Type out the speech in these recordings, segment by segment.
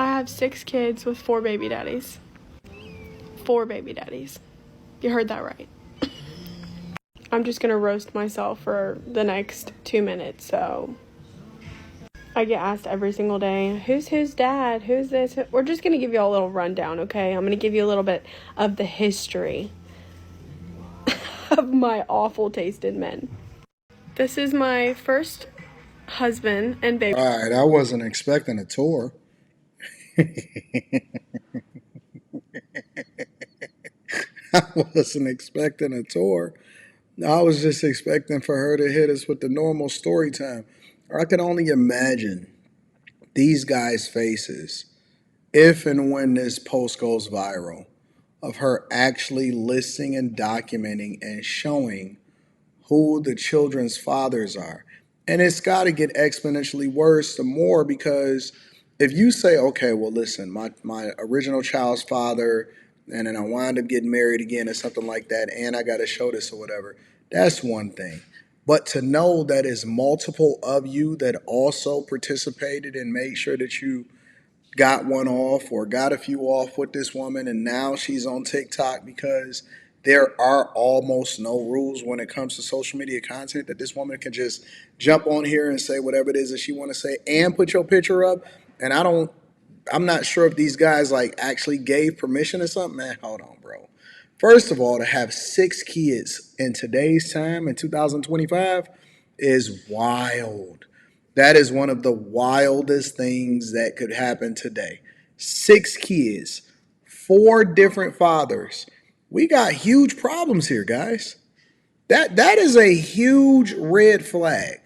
I have 6 kids with 4 baby daddies. 4 baby daddies. You heard that right. I'm just gonna roast myself for the next 2 minutes, so I get asked every single day, who's whose dad? Who's this? We're just gonna give you all a little rundown, okay? I'm gonna give you a little bit of the history of my awful taste in men. This is my first husband and baby. All right, I wasn't expecting a tour. I wasn't expecting a tour. I was just expecting for her to hit us with the normal story time. I can only imagine these guys' faces if and when this post goes viral of her actually listing and documenting and showing who the children's fathers are. And it's got to get exponentially worse the more because if you say, okay, well, listen, my original child's father, and then I wind up getting married again or something like that, and I got to show this or whatever, that's one thing. But to know that is multiple of you that also participated and made sure that you got one off or got a few off with this woman, and now she's on TikTok because there are almost no rules when it comes to social media content that this woman can just jump on here and say whatever it is that she want to say and put your picture up. And I'm not sure if these guys like actually gave permission or something. Man, hold on, bro. First of all, to have 6 kids in today's time in 2025 is wild. That is one of the wildest things that could happen today. 6 kids, 4 different fathers. We got huge problems here, guys. That is a huge red flag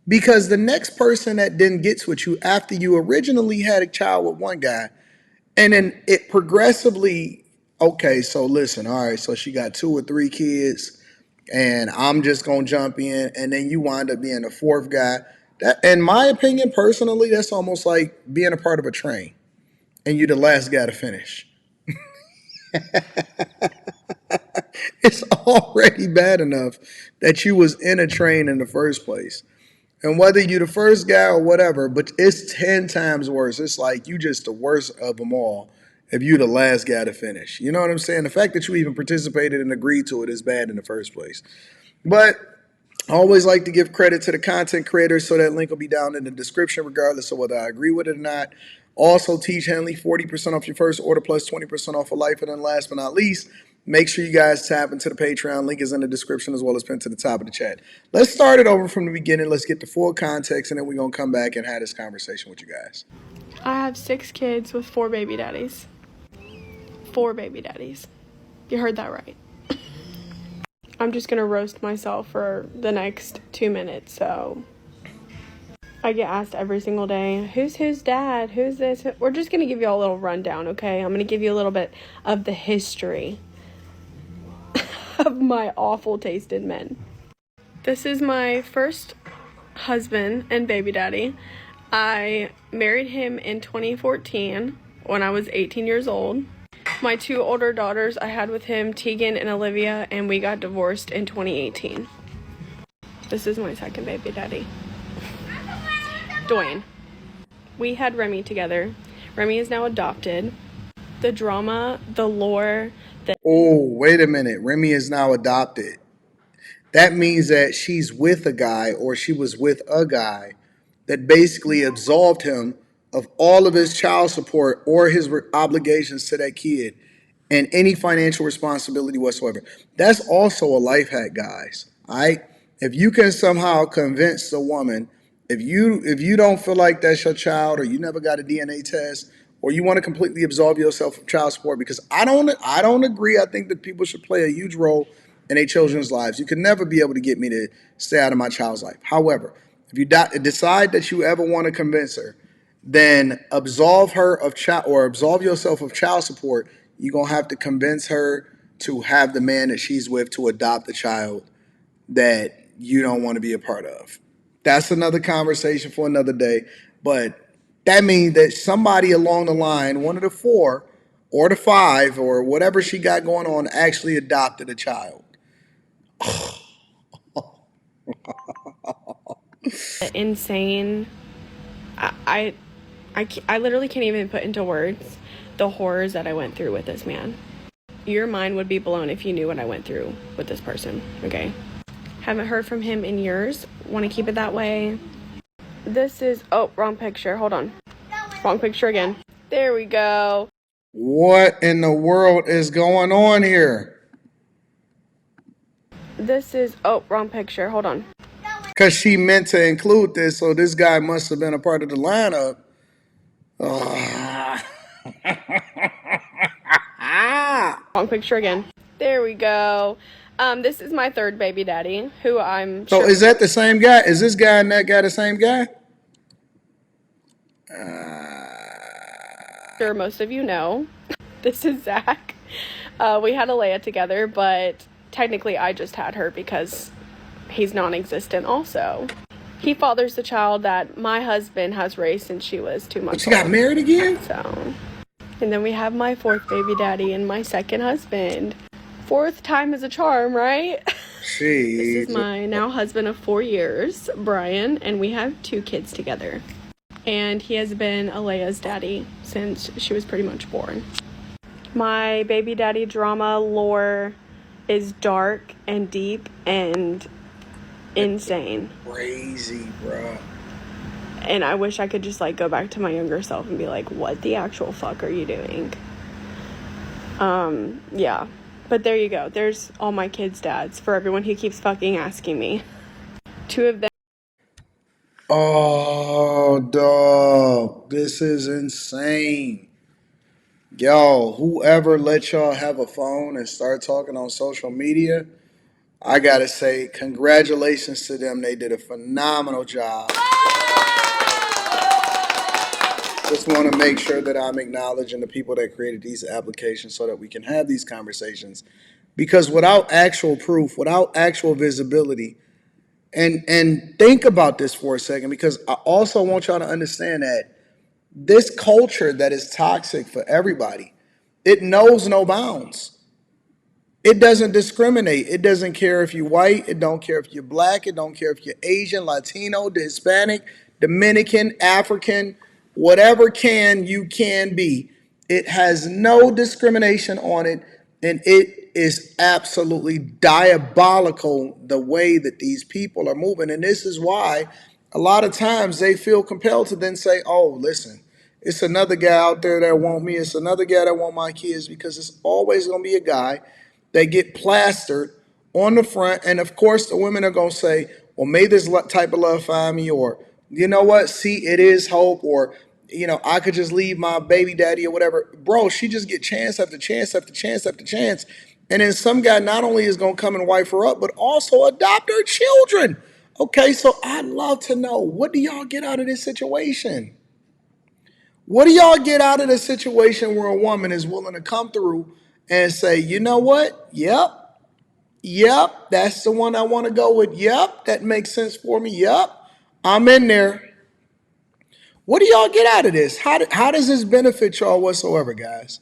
because the next person that then gets with you after you originally had a child with one guy, and then it progressively, okay, so listen, all right, so she got 2 or 3 kids, and I'm just gonna jump in, and then you wind up being the fourth guy. That, in my opinion, personally, that's almost like being a part of a train, and you're the last guy to finish. It's already bad enough that you was in a train in the first place. And whether you're the first guy or whatever, but it's 10 times worse. It's like you just the worst of them all if you the last guy to finish. You know what I'm saying? The fact that you even participated and agreed to it is bad in the first place. But I always like to give credit to the content creators, so that link will be down in the description regardless of whether I agree with it or not. Also, teach Henley 40% off your first order plus 20% off for life. And then last but not least, make sure you guys tap into the Patreon. Link is in the description as well as pinned to the top of the chat. Let's start it over from the beginning. Let's get the full context, and then we're going to come back and have this conversation with you guys. I have 6 kids with 4 baby daddies. 4 baby daddies. You heard that right. I'm just gonna roast myself for the next 2 minutes, so I get asked every single day, who's whose dad? Who's this? We're just gonna give you all a little rundown, okay? I'm gonna give you a little bit of the history of my awful taste in men. This is my first husband and baby daddy. I married him in 2014 when I was 18 years old. My 2 older daughters I had with him, Tegan and Olivia, and we got divorced in 2018. This is my second baby daddy, Dwayne. We had Remy together. Remy is now adopted. The drama, the lore, Oh, wait a minute. Remy is now adopted. That means that she's with a guy or she was with a guy that basically absolved him of all of his child support or his obligations to that kid and any financial responsibility whatsoever. That's also a life hack, guys. All right. If you can somehow convince the woman, if you don't feel like that's your child, or you never got a DNA test, or you want to completely absolve yourself from child support, because I don't agree. I think that people should play a huge role in their children's lives. You can never be able to get me to stay out of my child's life. However, if you decide that you ever want to convince her, then absolve her of child or absolve yourself of child support. You're gonna have to convince her to have the man that she's with to adopt the child that you don't want to be a part of. That's another conversation for another day. But that means that somebody along the line, one of the 4 or the 5 or whatever she got going on, actually adopted a child. insane. I I literally can't even put into words the horrors that I went through with this man. Your mind would be blown if you knew what I went through with this person, okay? Haven't heard from him in years. Want to keep it that way. This is, oh, wrong picture. Hold on. Wrong picture again. There we go. What in the world is going on here? This is, oh, wrong picture. Hold on. Because she meant to include this, so this guy must have been a part of the lineup. Wrong picture again. There we go. This is my third baby daddy, who I'm So sure... is that the same guy? Is this guy and that guy the same guy? Sure most of you know. This is Zach. We had Alea together, but technically I just had her because he's non-existent also. He fathers the child that my husband has raised since she was 2 months But you got old. married again? So, and then we have my fourth baby daddy and my second husband. Fourth time is a charm, right? Jeez. This is my now husband of 4 years, Brian, and we have 2 kids together. And he has been Alea's daddy since she was pretty much born. My baby daddy drama lore is dark and deep and insane. Crazy, bro. And I wish I could just like go back to my younger self and be like, what the actual fuck are you doing? Yeah. But there you go. There's all my kids' dads for everyone who keeps fucking asking me. 2 of them. Oh, dog. This is insane. Yo, whoever let y'all have a phone and start talking on social media, I gotta say, congratulations to them. They did a phenomenal job. Just want to make sure that I'm acknowledging the people that created these applications so that we can have these conversations. Because without actual proof, without actual visibility, and think about this for a second, because I also want y'all to understand that this culture that is toxic for everybody, it knows no bounds. It doesn't discriminate. It doesn't care if you're white. It don't care if you're black. It don't care if you're Asian, Latino, Hispanic, Dominican, African, whatever you can be. It has no discrimination on it, and it is absolutely diabolical the way that these people are moving. And this is why a lot of times they feel compelled to then say, oh, listen, it's another guy out there that want me. It's another guy that want my kids, because it's always going to be a guy that get plastered on the front. And of course, the women are going to say, well, may this type of love find me, or, you know what, see, it is hope, or, you know, I could just leave my baby daddy or whatever. Bro, she just get chance after chance after chance after chance. And then some guy not only is going to come and wife her up, but also adopt her children. Okay, so I'd love to know, what do y'all get out of this situation? What do y'all get out of the situation where a woman is willing to come through and say, you know what? Yep, that's the one I want to go with. Yep, that makes sense for me. Yep, I'm in there. What do y'all get out of this? How does this benefit y'all whatsoever, guys?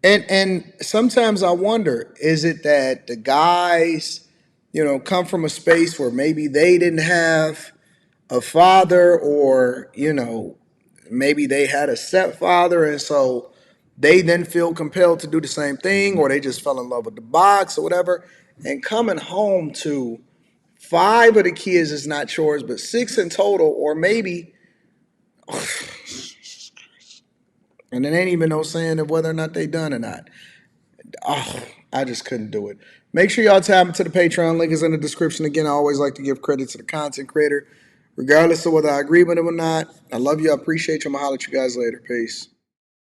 And sometimes I wonder, is it that the guys, you know, come from a space where maybe they didn't have a father, or, you know, maybe they had a stepfather, and so they then feel compelled to do the same thing, or they just fell in love with the box or whatever. And coming home to 5 of the kids is not yours, but 6 in total, or maybe, and it ain't even no saying of whether or not they done or not. Oh, I just couldn't do it. Make sure y'all tap into the Patreon. Link is in the description. Again, I always like to give credit to the content creator, regardless of whether I agree with him or not. I love you. I appreciate you. I'm going to holler at you guys later. Peace.